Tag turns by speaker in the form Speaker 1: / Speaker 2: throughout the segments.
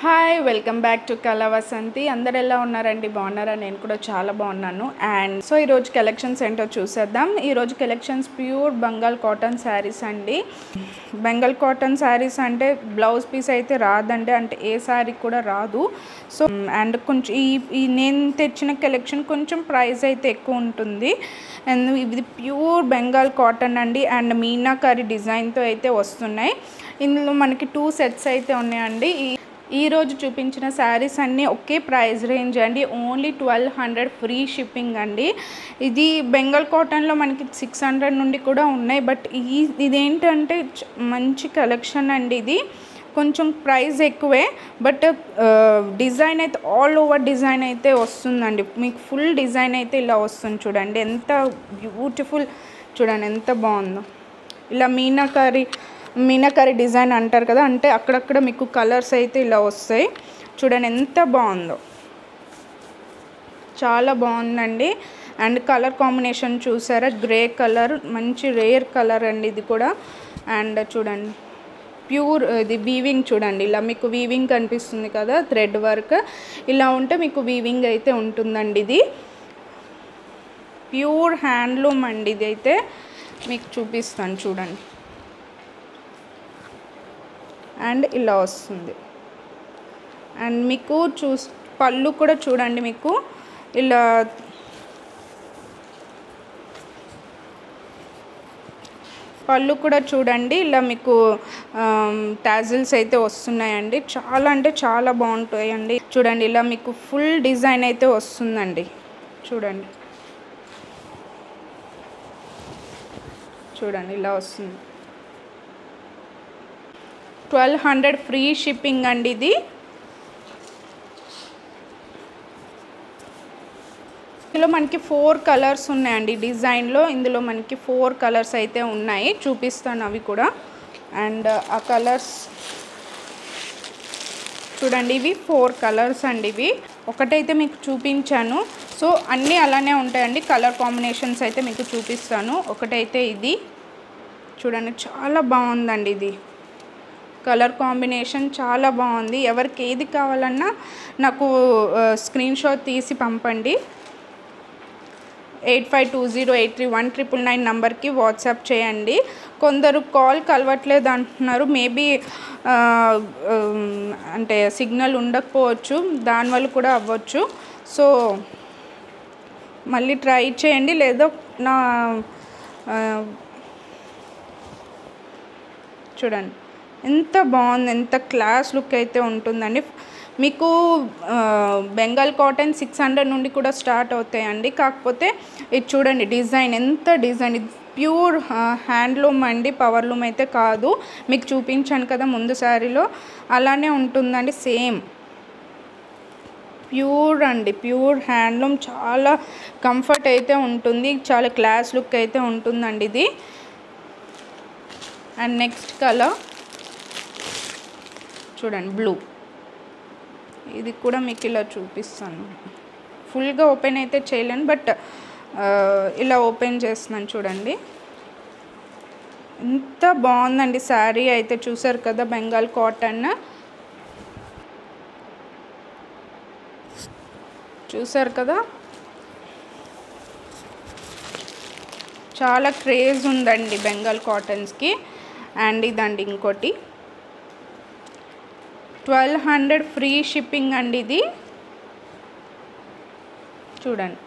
Speaker 1: Hi welcome back to కళా వసంతి. అందరు ఎలా ఉన్నారండి? బాగున్నారా? నేను కూడా చాలా బాగున్నాను. అండ్ సో ఈరోజు కలెక్షన్స్ ఏంటో చూసేద్దాం. ఈరోజు collections pure Bengal cotton saris అండి. బెంగాల్ కాటన్ శారీస్ అంటే బ్లౌజ్ పీస్ అయితే రాదండి, అంటే ఏ శారీ కూడా రాదు. సో అండ్ కొంచెం ఈ నేను తెచ్చిన కలెక్షన్ కొంచెం ప్రైస్ అయితే ఎక్కువ ఉంటుంది. అండ్ ఇది ప్యూర్ బెంగాల్ కాటన్ అండి. అండ్ మీనాకరీ డిజైన్తో అయితే వస్తున్నాయి. ఇందులో మనకి 2 సెట్స్ అయితే ఉన్నాయండి. ఈరోజు చూపించిన శారీస్ అన్నీ ఒకే ప్రైస్ రేంజ్ అండి. ఓన్లీ 1200 ఫ్రీ షిప్పింగ్ అండి. ఇది బెంగాల్ కాటన్లో మనకి 600 నుండి కూడా ఉన్నాయి. బట్ ఇదేంటంటే మంచి కలెక్షన్ అండి. ఇది కొంచెం ప్రైస్ ఎక్కువే, బట్ డిజైన్ అయితే ఆల్ ఓవర్ డిజైన్ అయితే వస్తుందండి. మీకు ఫుల్ డిజైన్ అయితే ఇలా వస్తుంది. చూడండి ఎంత బ్యూటిఫుల్, చూడండి ఎంత బాగుందో. ఇలా మీనాకరీ డిజైన్ అంటారు కదా, అంటే అక్కడక్కడ మీకు కలర్స్ అయితే ఇలా వస్తాయి. చూడండి ఎంత బాగుందో, చాలా బాగుందండి. అండ్ కలర్ కాంబినేషన్ చూసారా? గ్రే కలర్, మంచి రేర్ కలర్ అండి ఇది కూడా. అండ్ చూడండి ప్యూర్ ఇది వీవింగ్, చూడండి ఇలా మీకు వీవింగ్ కనిపిస్తుంది కదా, థ్రెడ్ వర్క్ ఇలా ఉంటే మీకు వీవింగ్ అయితే ఉంటుందండి. ఇది ప్యూర్ హ్యాండ్లూమ్ అండి. ఇది అయితే మీకు చూపిస్తాను చూడండి. అండ్ ఇలా వస్తుంది. అండ్ మీకు పళ్ళు కూడా చూడండి, మీకు ఇలా పళ్ళు కూడా చూడండి, ఇలా మీకు టాజిల్స్ అయితే వస్తున్నాయండి. చాలా అంటే చాలా బాగుంటాయండి. చూడండి ఇలా మీకు ఫుల్ డిజైన్ అయితే వస్తుందండి. చూడండి చూడండి ఇలా వస్తుంది. 1200 ఫ్రీ షిప్పింగ్ అండి. ఇది ఇందులో మనకి 4 కలర్స్ ఉన్నాయండి డిజైన్లో. ఇందులో మనకి 4 కలర్స్ అయితే ఉన్నాయి, చూపిస్తాను అవి కూడా. అండ్ ఆ కలర్స్ చూడండి, ఇవి 4 కలర్స్ అండి. ఇవి ఒకటైతే మీకు చూపించాను, సో అన్నీ అలానే ఉంటాయండి. కలర్ కాంబినేషన్స్ అయితే మీకు చూపిస్తాను. ఒకటైతే ఇది చూడండి, చాలా బాగుందండి. ఇది కలర్ కాంబినేషన్ చాలా బాగుంది. ఎవరికి ఏది కావాలన్నా నాకు స్క్రీన్ షాట్ తీసి పంపండి. 8520831999 నెంబర్కి వాట్సాప్ చేయండి. కొందరు కాల్ కలవట్లేదు అంటున్నారు. మేబీ అంటే సిగ్నల్ ఉండకపోవచ్చు, దానివల్ల కూడా అవ్వచ్చు. సో మళ్ళీ ట్రై చేయండి. లేదా నా చూడండి ఎంత బాగుంది, ఎంత క్లాస్ లుక్ అయితే ఉంటుందండి. మీకు బెంగాల్ కాటన్ 600 నుండి కూడా స్టార్ట్ అవుతాయండి. కాకపోతే ఇది చూడండి డిజైన్, ఎంత డిజైన్. ఇది ప్యూర్ హ్యాండ్లూమ్ అండి, పవర్లూమ్ అయితే కాదు. మీకు చూపించాను కదా ముందు శారీలో, అలానే ఉంటుందండి సేమ్. ప్యూర్ అండి, ప్యూర్ హ్యాండ్లూమ్. చాలా కంఫర్ట్ అయితే ఉంటుంది, చాలా క్లాస్ లుక్ అయితే ఉంటుందండి ఇది. అండ్ నెక్స్ట్ కలర్ చూడండి బ్లూ. ఇది కూడా మీకు ఇలా చూపిస్తాను. ఫుల్గా ఓపెన్ అయితే చేయలేను, బట్ ఇలా ఓపెన్ చేస్తున్నాను. చూడండి ఎంత బాగుందండి శారీ అయితే. చూసారు కదా బెంగాల్ కాటన్, చూసారు కదా చాలా క్రేజ్ ఉందండి బెంగాల్ కాటన్స్కి. అండ్ ఇదండి ఇంకోటి 1200 ఫ్రీ షిప్పింగ్ అండి. ఇది చూడండి.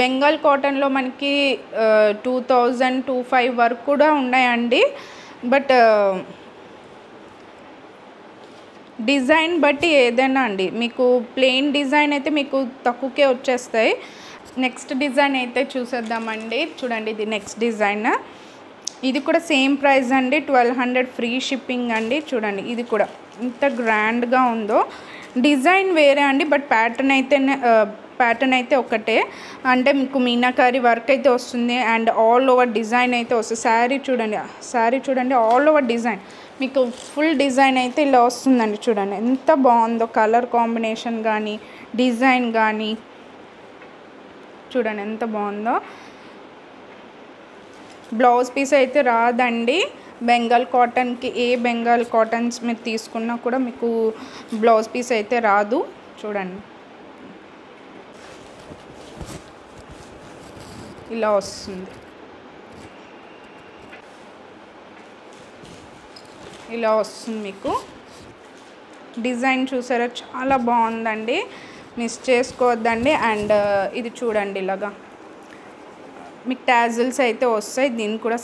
Speaker 1: బెంగాల్ కాటన్లో మనకి 2000-2500 వరకు కూడా ఉన్నాయండి. బట్ డిజైన్ బట్టి ఏదైనా అండి, మీకు ప్లెయిన్ డిజైన్ అయితే మీకు తక్కువకే వచ్చేస్తాయి. నెక్స్ట్ డిజైన్ అయితే చూసేద్దామండి. చూడండి ఇది నెక్స్ట్ డిజైన్. ఇది కూడా సేమ్ ప్రైస్ అండి, 1200 ఫ్రీ షిప్పింగ్ అండి. చూడండి ఇది కూడా ఎంత గ్రాండ్గా ఉందో. డిజైన్ వేరే అండి, బట్ ప్యాటర్న్ అయితే ఒకటే. అంటే మీకు మీనాకరీ వర్క్ అయితే వస్తుంది. అండ్ ఆల్ ఓవర్ డిజైన్ అయితే వస్తుంది. శారీ చూడండి ఆల్ ఓవర్ డిజైన్, మీకు ఫుల్ డిజైన్ అయితే ఇలా వస్తుందండి. చూడండి ఎంత బాగుందో, కలర్ కాంబినేషన్ కానీ డిజైన్ కానీ చూడండి ఎంత బాగుందో. బ్లౌజ్ పీస్ అయితే రాదండి, బెంగాల్ కాటన్కి ఏ బెంగాల్ కాటన్స్ మీరు తీసుకున్నా కూడా మీకు బ్లౌజ్ పీస్ అయితే రాదు. చూడండి ఇలా వస్తుంది, ఇలా వస్తుంది మీకు డిజైన్ చూసారా, చాలా బాగుందండి, మిస్ చేసుకోవద్దండి. అండ్ ఇది చూడండి ఇలాగా మీకు టాజిల్స్ అయితే వస్తాయి, దీనికి కూడా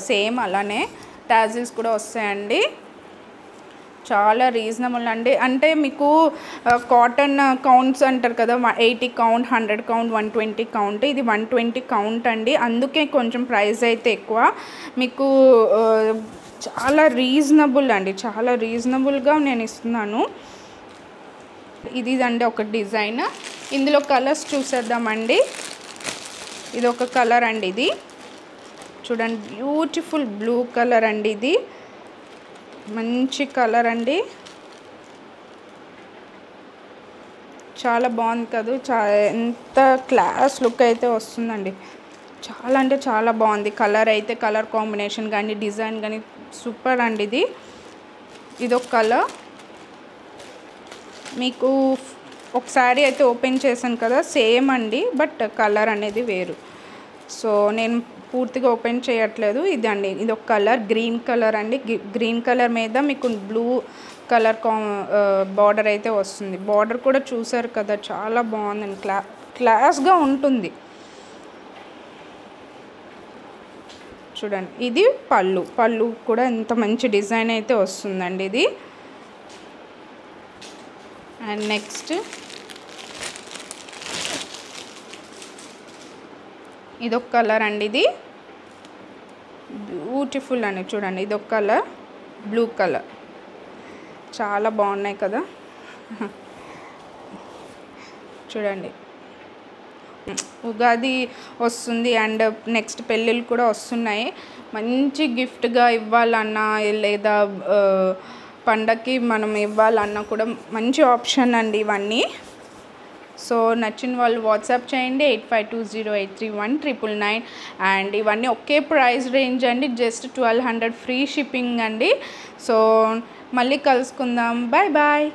Speaker 1: సేమ్ అలానే టాజిల్స్ కూడా వస్తాయండి. చాలా రీజనబుల్ అండి. అంటే మీకు కాటన్ కౌంట్స్ అంటారు కదా, 80 కౌంట్, 100 కౌంట్, 120 కౌంట్, ఇది 120 కౌంట్ అండి. అందుకే కొంచెం ప్రైస్ అయితే ఎక్కువ. మీకు చాలా రీజనబుల్ అండి, చాలా రీజనబుల్గా నేను ఇస్తున్నాను. ఇది అండి ఒక డిజైన్. ఇందులో కలర్స్ చూసేద్దామండి. ఇది ఒక కలర్ అండి, ఇది చూడండి బ్యూటిఫుల్ బ్లూ కలర్ అండి, ఇది మంచి కలర్ అండి, చాలా బాగుంది కదా, ఎంత క్లాస్ లుక్ అయితే వస్తుందండి. చాలా అంటే చాలా బాగుంది కలర్ అయితే, కలర్ కాంబినేషన్ కానీ డిజైన్ కానీ సూపర్ అండి. ఇది ఒక కలర్. మీకు ఒక శారీ అయితే ఓపెన్ చేశాను కదా, సేమ్ అండి, బట్ కలర్ అనేది వేరు. సో నేను పూర్తిగా ఓపెన్ చేయట్లేదు. ఇది అండి, ఇది ఒక కలర్, గ్రీన్ కలర్ అండి. గ్రీన్ కలర్ మీద మీకు బ్లూ కలర్ బార్డర్ అయితే వస్తుంది. బార్డర్ కూడా చూసారు కదా, చాలా బాగుందండి, క్లాస్గా ఉంటుంది. చూడండి ఇది పళ్ళు కూడా ఎంత మంచి డిజైన్ అయితే వస్తుందండి ఇది. అండ్ నెక్స్ట్ ఇదొక కలర్ అండి, ఇది బ్యూటిఫుల్ అండి. చూడండి ఇదొక కలర్, బ్లూ కలర్, చాలా బాగున్నాయి కదా. చూడండి ఉగాది వస్తుంది అండ్ నెక్స్ట్ పెళ్ళిళ్ళు కూడా వస్తున్నాయి. మంచి గిఫ్ట్గా ఇవ్వాలన్నా లేదా పండగకి మనం ఇవ్వాలన్నా కూడా మంచి ఆప్షన్ అండి ఇవన్నీ. సో నచ్చిన వాళ్ళు వాట్సాప్ చేయండి 8520831999. అండ్ ఇవన్నీ ఒకే ప్రైస్ రేంజ్ అండి, జస్ట్ 1200 ఫ్రీ షిప్పింగ్ అండి. సో మళ్ళీ కలుసుకుందాం, బాయ్ బాయ్.